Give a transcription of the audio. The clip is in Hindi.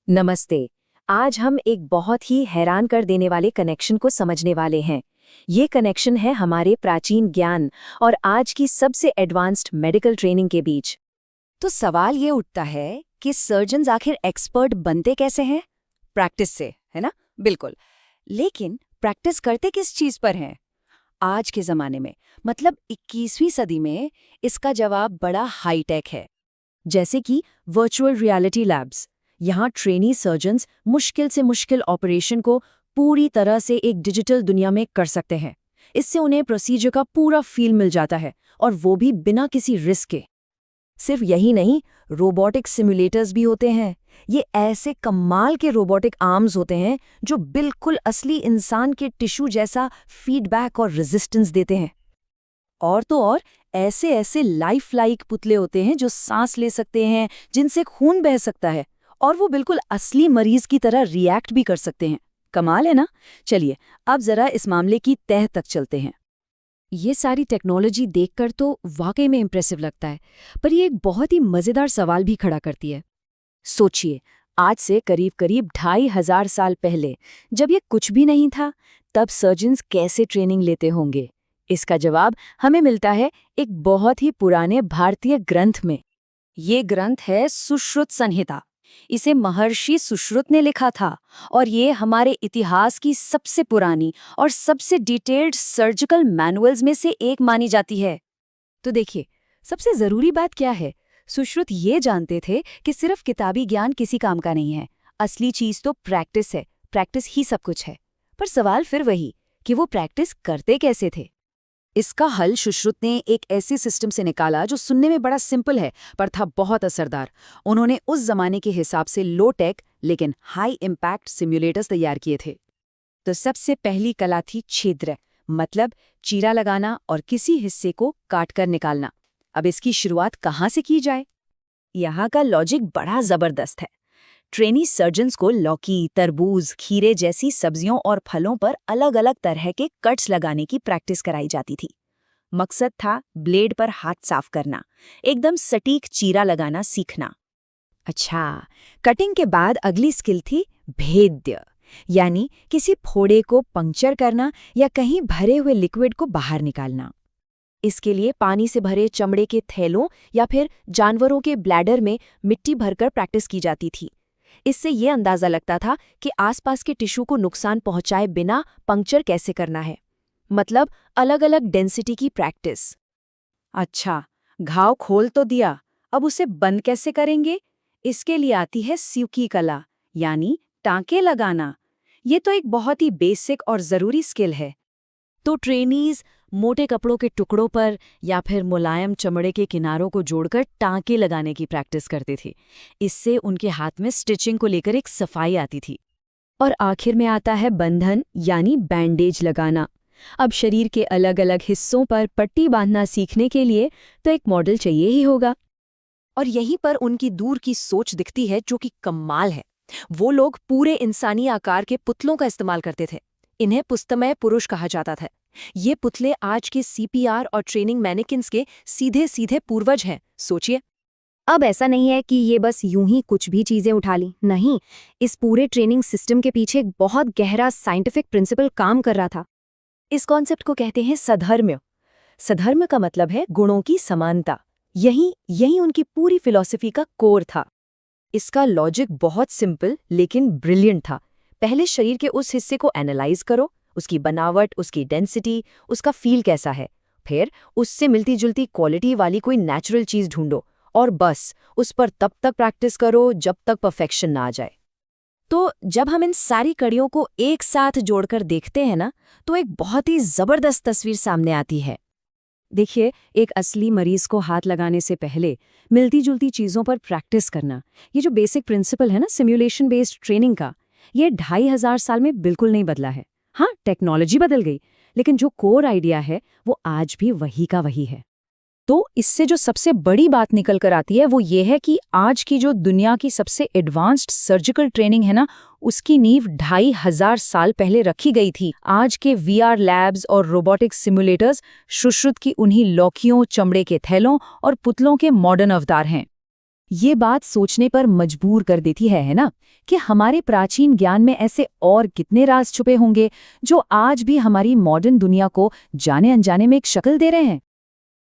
नमस्ते। आज हम एक बहुत ही हैरान कर देने वाले कनेक्शन को समझने वाले हैं। ये कनेक्शन है हमारे प्राचीन ज्ञान और आज की सबसे एडवांस्ड मेडिकल ट्रेनिंग के बीच। तो सवाल ये उठता है कि सर्जन्स आखिर एक्सपर्ट बनते कैसे हैं? प्रैक्टिस से, है ना? बिल्कुल। लेकिन प्रैक्टिस करते किस चीज पर हैं? आज के जमाने में, मतलब 21वीं सदी में, इसका जवाब बड़ा हाईटेक है। जैसे कि वर्चुअल रियलिटी लैब्स। यहाँ ट्रेनी सर्जन्स मुश्किल से मुश्किल ऑपरेशन को पूरी तरह से एक डिजिटल दुनिया में कर सकते हैं। इससे उन्हें प्रोसीजर का पूरा फील मिल जाता है, और वो भी बिना किसी रिस्क के। सिर्फ यही नहीं, रोबोटिक सिमुलेटर्स भी होते हैं। ये ऐसे कमाल के रोबोटिक आर्म्स होते हैं जो बिल्कुल असली इंसान के टिश्यू जैसा फीडबैक और रेजिस्टेंस देते हैं। और तो और, ऐसे ऐसे लाइफ लाइक पुतले होते हैं जो सांस ले सकते हैं, जिनसे खून बह सकता है, और वो बिल्कुल असली मरीज की तरह रिएक्ट भी कर सकते हैं। कमाल है ना? चलिए, अब जरा इस मामले की तह तक चलते हैं। ये सारी टेक्नोलॉजी देखकर तो वाकई में इम्प्रेसिव लगता है, पर ये एक बहुत ही मजेदार सवाल भी खड़ा करती है। सोचिए, आज से करीब करीब 2500 साल पहले, जब ये कुछ भी नहीं था, तब सर्जन्स कैसे ट्रेनिंग लेते होंगे? इसका जवाब हमें मिलता है एक बहुत ही पुराने भारतीय ग्रंथ में। ये ग्रंथ है सुश्रुत संहिता। इसे महर्षि सुश्रुत ने लिखा था, और ये हमारे इतिहास की सबसे पुरानी और सबसे डिटेल्ड सर्जिकल मैनुअल्स में से एक मानी जाती है। तो देखिए, सबसे जरूरी बात क्या है? सुश्रुत ये जानते थे कि सिर्फ किताबी ज्ञान किसी काम का नहीं है। असली चीज तो प्रैक्टिस है, प्रैक्टिस ही सब कुछ है। पर सवाल फिर वही कि वो प्रैक्टिस करते कैसे थे? इसका हल सुश्रुत ने एक ऐसे सिस्टम से निकाला जो सुनने में बड़ा सिंपल है, पर था बहुत असरदार। उन्होंने उस जमाने के हिसाब से लो टेक लेकिन हाई इम्पैक्ट सिम्युलेटर्स तैयार किए थे। तो सबसे पहली कला थी छिद्र, मतलब चीरा लगाना और किसी हिस्से को काटकर निकालना। अब इसकी शुरुआत कहाँ से की जाए? यहाँ का लॉजिक बड़ा जबरदस्त है। ट्रेनी सर्जन्स को लौकी, तरबूज, खीरे जैसी सब्जियों और फलों पर अलग अलग तरह के कट्स लगाने की प्रैक्टिस कराई जाती थी। मकसद था ब्लेड पर हाथ साफ करना, एकदम सटीक चीरा लगाना सीखना। अच्छा, कटिंग के बाद अगली स्किल थी भेद्य, यानी किसी फोड़े को पंक्चर करना या कहीं भरे हुए लिक्विड को बाहर निकालना। इसके लिए पानी से भरे चमड़े के थैलों या फिर जानवरों के ब्लैडर में मिट्टी भरकर प्रैक्टिस की जाती थी। इससे ये अंदाजा लगता था कि आसपास के टिश्यू को नुकसान पहुंचाए बिना पंक्चर कैसे करना है, मतलब अलग अलग डेंसिटी की प्रैक्टिस। अच्छा, घाव खोल तो दिया, अब उसे बंद कैसे करेंगे? इसके लिए आती है स्यूकी कला, यानी टांके लगाना। ये तो एक बहुत ही बेसिक और जरूरी स्किल है। तो ट्रेनीज मोटे कपड़ों के टुकड़ों पर या फिर मुलायम चमड़े के किनारों को जोड़कर टांके लगाने की प्रैक्टिस करती थी। इससे उनके हाथ में स्टिचिंग को लेकर एक सफाई आती थी। और आखिर में आता है बंधन, यानी बैंडेज लगाना। अब शरीर के अलग अलग हिस्सों पर पट्टी बांधना सीखने के लिए तो एक मॉडल चाहिए ही होगा। और यहीं पर उनकी दूर की सोच दिखती है, जो कि कमाल है। वो लोग पूरे इंसानी आकार के पुतलों का इस्तेमाल करते थे। इन्हें पुस्तमय पुरुष कहा जाता था। ये पुतले आज के सीपीआर और ट्रेनिंग मैनेकिन्स के सीधे सीधे पूर्वज हैं। सोचिए। अब ऐसा नहीं है कि ये बस यूं ही कुछ भी चीजें उठा ली, नहीं। इस पूरे ट्रेनिंग सिस्टम के पीछे एक बहुत गहरा साइंटिफिक प्रिंसिपल काम कर रहा था। इस कॉन्सेप्ट को कहते हैं सधर्म्य। सधर्म का मतलब है गुणों की समानता। यही उनकी पूरी फिलॉसफी का कोर था। इसका लॉजिक बहुत सिंपल लेकिन ब्रिलियंट था। पहले शरीर के उस हिस्से को एनालाइज करो, उसकी बनावट, उसकी डेंसिटी, उसका फील कैसा है। फिर उससे मिलती जुलती क्वालिटी वाली कोई नेचुरल चीज ढूंढो, और बस उस पर तब तक प्रैक्टिस करो जब तक परफेक्शन ना आ जाए। तो जब हम इन सारी कड़ियों को एक साथ जोड़कर देखते हैं ना, तो एक बहुत ही जबरदस्त तस्वीर सामने आती है। देखिए, एक असली मरीज को हाथ लगाने से पहले मिलती जुलती चीज़ों पर प्रैक्टिस करना, ये जो बेसिक प्रिंसिपल है ना सिम्युलेशन बेस्ड ट्रेनिंग का, ये 2500 साल में बिल्कुल नहीं बदला है। हाँ, टेक्नोलॉजी बदल गई, लेकिन जो कोर आइडिया है वो आज भी वही का वही है। तो इससे जो सबसे बड़ी बात निकल कर आती है वो ये है कि आज की जो दुनिया की सबसे एडवांस्ड सर्जिकल ट्रेनिंग है ना, उसकी नींव 2500 साल पहले रखी गई थी। आज के वीआर लैब्स और रोबोटिक सिमुलेटर्स सुश्रुत की उन्हीं लौकियों, चमड़े के थैलों और पुतलों के मॉडर्न अवतार हैं। ये बात सोचने पर मजबूर कर देती है ना, कि हमारे प्राचीन ज्ञान में ऐसे और कितने राज छुपे होंगे जो आज भी हमारी मॉडर्न दुनिया को जाने अनजाने में एक शक्ल दे रहे हैं।